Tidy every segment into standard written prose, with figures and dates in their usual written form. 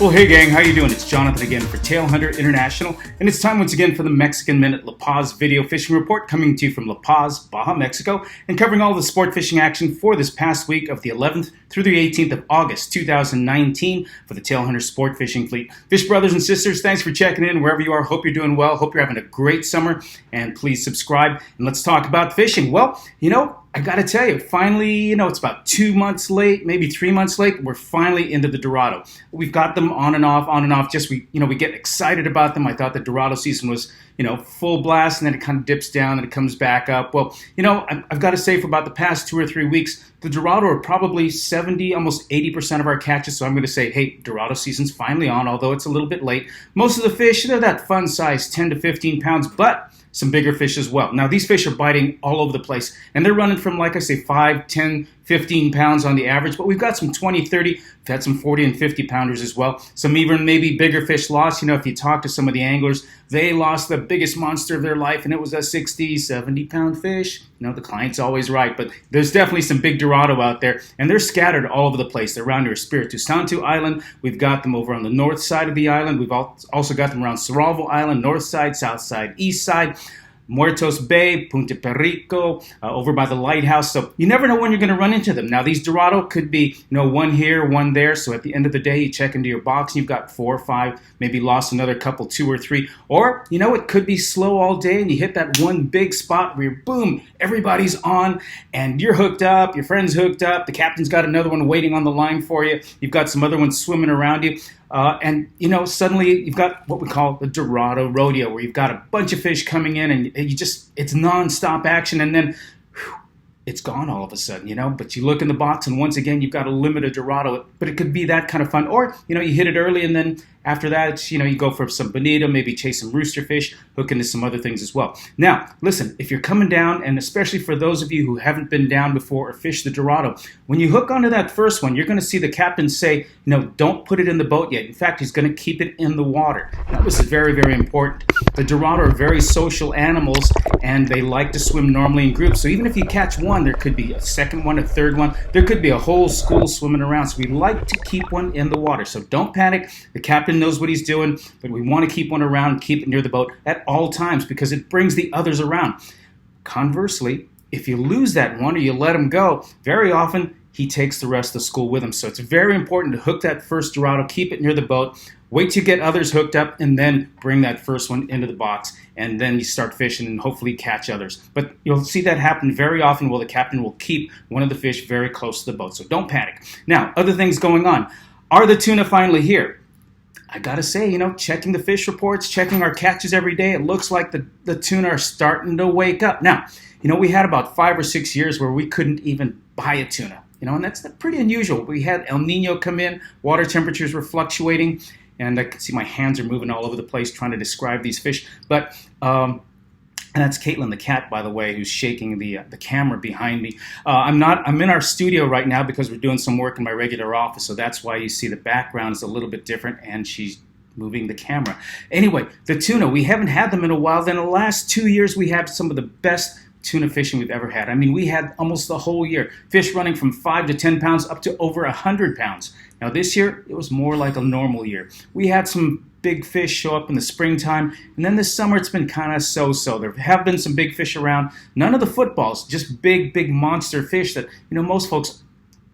Well, hey gang, how you doing? It's Jonathan again for Tailhunter International, and it's time once again for the Mexican Minute La Paz video fishing report, coming to you from La Paz, Baja, Mexico, and covering all the sport fishing action for this past week of the 11th through the 18th of August 2019 for the Tailhunter Sportfishing fleet. Fish brothers and sisters, thanks for checking in wherever you are. Hope you're doing well. Hope you're having a great summer, and please subscribe and let's talk about fishing. Well, I got to tell you, finally, it's about 2 months late, maybe 3 months late. We're finally into the Dorado. We've got them on and off. Just we get excited about them. I thought the Dorado season was, full blast, and then it kind of dips down and it comes back up. Well, I've got to say for about the past 2 or 3 weeks, the Dorado are probably 70, almost 80% of our catches. So I'm going to say, hey, Dorado season's finally on, although it's a little bit late. Most of the fish, they're that fun size, 10 to 15 pounds, but some bigger fish as well. Now, these fish are biting all over the place, and they're running from, like I say, 5, 10, 15 pounds on the average, but we've got some 20, 30, we've had some 40 and 50 pounders as well. Some even maybe bigger fish lost. If you talk to some of the anglers, they lost the biggest monster of their life, and it was a 60, 70 pound fish. The client's always right, but there's definitely some big Dorado out there, and they're scattered all over the place. They're around near Espiritu Santo Island. We've got them over on the north side of the island. We've also got them around Cerralvo Island, north side, south side, east side. Muertos Bay, Punta Perico, over by the lighthouse. So you never know when you're going to run into them. Now, these Dorado could be, one here, one there. So at the end of the day, you check into your box and you've got 4 or 5, maybe lost another couple, 2 or 3. Or, it could be slow all day and you hit that one big spot where, boom, everybody's on and you're hooked up, your friend's hooked up, the captain's got another one waiting on the line for you. You've got some other ones swimming around you. Suddenly you've got what we call the Dorado Rodeo, where you've got a bunch of fish coming in and it's nonstop action, and then it's gone all of a sudden, but you look in the box and once again, you've got a limited Dorado, but it could be that kind of fun. Or, you hit it early and then after that, it's, you go for some bonito, maybe chase some roosterfish, hook into some other things as well. Now, listen, if you're coming down, and especially for those of you who haven't been down before or fished the Dorado, when you hook onto that first one, you're going to see the captain say, don't put it in the boat yet. In fact, he's going to keep it in the water. Now, this is very, very important. The Dorado are very social animals, and they like to swim normally in groups. So even if you catch one, there could be a second one, a third one. There could be a whole school swimming around. So we like to keep one in the water. So don't panic. The captain knows what he's doing, but we want to keep one around, keep it near the boat at all times because it brings the others around. Conversely, if you lose that one or you let him go, very often he takes the rest of the school with him. So it's very important to hook that first Dorado, keep it near the boat, wait till you get others hooked up, and then bring that first one into the box, and then you start fishing and hopefully catch others. But you'll see that happen very often where the captain will keep one of the fish very close to the boat. So don't panic. Now, other things going on. Are the tuna finally here? I got to say, checking the fish reports, checking our catches every day, it looks like the tuna are starting to wake up. Now, we had about 5 or 6 years where we couldn't even buy a tuna, and that's pretty unusual. We had El Nino come in, water temperatures were fluctuating, and I can see my hands are moving all over the place trying to describe these fish. But and that's Caitlin the cat, by the way, who's shaking the camera behind me. I'm in our studio right now because we're doing some work in my regular office, so that's why you see the background is a little bit different, and she's moving the camera. Anyway, the tuna, we haven't had them in a while. Then the last 2 years, we had some of the best tuna fishing we've ever had. I mean, we had almost the whole year. Fish running from 5 to 10 pounds up to over 100 pounds. Now, this year, it was more like a normal year. We had some big fish show up in the springtime, and then this summer it's been kind of so-so. There have been some big fish around. None of the footballs, just big monster fish that, most folks,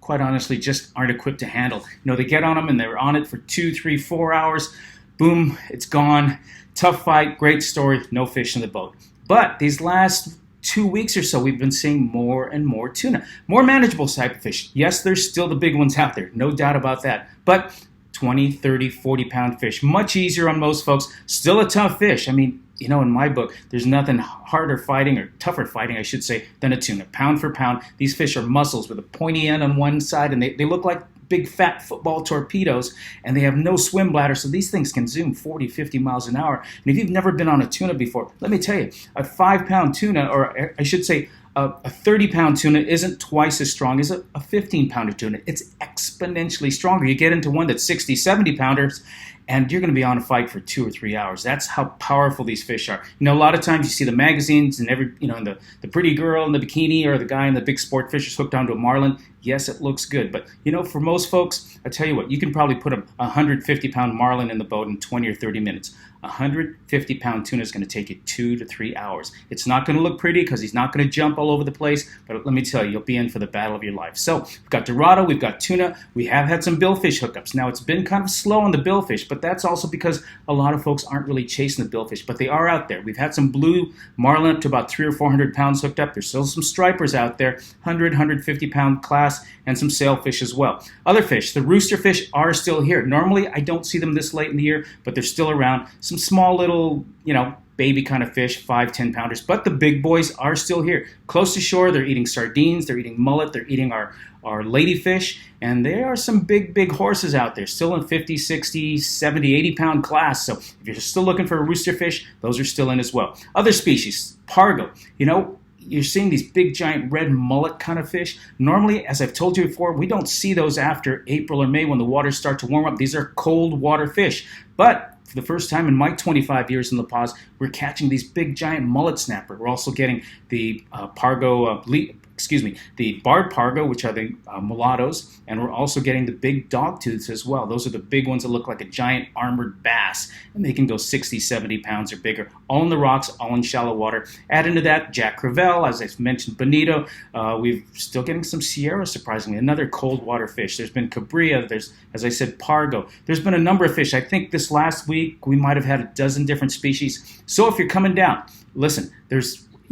quite honestly, just aren't equipped to handle. They get on them and they're on it for 2, 3, 4 hours. Boom, it's gone. Tough fight, great story, no fish in the boat. But these last 2 weeks or so, we've been seeing more and more tuna. More manageable type of fish. Yes, there's still the big ones out there, no doubt about that. But 20, 30, 40-pound fish. Much easier on most folks. Still a tough fish. I mean, in my book, there's nothing harder fighting, or tougher fighting, I should say, than a tuna. Pound for pound, these fish are mussels with a pointy end on one side, and they look like big fat football torpedoes, and they have no swim bladder, so these things can zoom 40, 50 miles an hour. And if you've never been on a tuna before, let me tell you, a 5-pound tuna, or I should say a 30-pound tuna, isn't twice as strong as a 15-pounder tuna. It's exponentially stronger. You get into one that's 60, 70-pounders, and you're going to be on a fight for 2 or 3 hours. That's how powerful these fish are. You know, a lot of times you see the magazines and and the pretty girl in the bikini or the guy in the big sport fish is hooked onto a marlin. Yes, it looks good, but you know, for most folks, I tell you what, you can probably put a 150-pound marlin in the boat in 20 or 30 minutes. 150-pound tuna is going to take you 2 to 3 hours. It's not going to look pretty because he's not going to jump all over the place, but let me tell you, you'll be in for the battle of your life. So we've got Dorado, we've got tuna, we have had some billfish hookups. Now it's been kind of slow on the billfish, but that's also because a lot of folks aren't really chasing the billfish, but they are out there. We've had some blue marlin up to about 300 or 400 pounds hooked up. There's still some stripers out there, 100, 150-pound class, and some sailfish as well. Other fish, the roosterfish are still here. Normally I don't see them this late in the year, but they're still around. Some small little, baby kind of fish, 5, 10 pounders, but the big boys are still here. Close to shore, they're eating sardines, they're eating mullet, they're eating our ladyfish, and there are some big horses out there, still in 50, 60, 70, 80-pound class. So if you're still looking for a roosterfish, those are still in as well. Other species, pargo, you're seeing these big giant red mullet kind of fish. Normally, as I've told you before, we don't see those after April or May when the waters start to warm up. These are cold water fish. But for the first time in my 25 years in La Paz, we're catching these big giant mullet snapper. We're also getting the the barred pargo, which are the mulattoes, and we're also getting the big dogtooths as well. Those are the big ones that look like a giant armored bass, and they can go 60, 70 pounds or bigger, all in the rocks, all in shallow water. Add into that Jack Crevel, as I've mentioned, bonito. We're still getting some Sierra, surprisingly, another cold water fish. There's been Cabria, there's, as I said, pargo. There's been a number of fish. I think this last week we might have had a dozen different species. So if you're coming down, listen,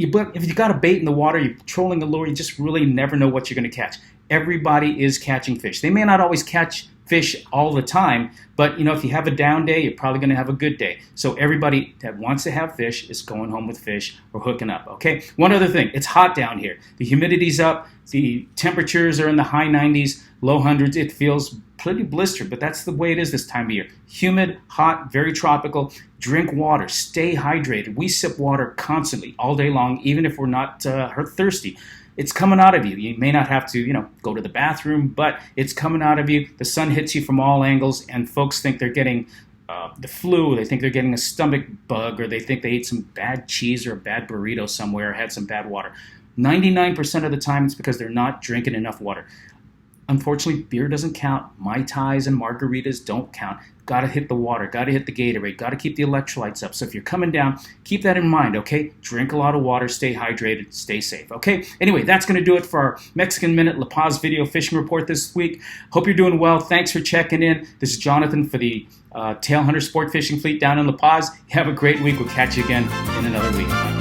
if you got a bait in the water, you're trolling the lure, you just really never know what you're going to catch. Everybody is catching fish. They may not always catch fish all the time, but if you have a down day, you're probably going to have a good day. So everybody that wants to have fish is going home with fish or hooking up, okay? One other thing, it's hot down here. The humidity's up, the temperatures are in the high 90s, low hundreds. It feels pretty blistered, but that's the way it is this time of year. Humid, hot, very tropical. Drink water, stay hydrated. We sip water constantly, all day long, even if we're not thirsty. It's coming out of you. You may not have to, go to the bathroom, but it's coming out of you. The sun hits you from all angles, and folks think they're getting the flu. They think they're getting a stomach bug, or they think they ate some bad cheese or a bad burrito somewhere or had some bad water. 99% of the time, it's because they're not drinking enough water. Unfortunately, beer doesn't count. Mai Tais and margaritas don't count. Got to hit the water, got to hit the Gatorade, got to keep the electrolytes up. So if you're coming down, keep that in mind, okay? Drink a lot of water, stay hydrated, stay safe, okay? Anyway, that's going to do it for our Mexican Minute La Paz video fishing report this week. Hope you're doing well. Thanks for checking in. This is Jonathan for the Tailhunter Sport Fishing Fleet down in La Paz. Have a great week. We'll catch you again in another week.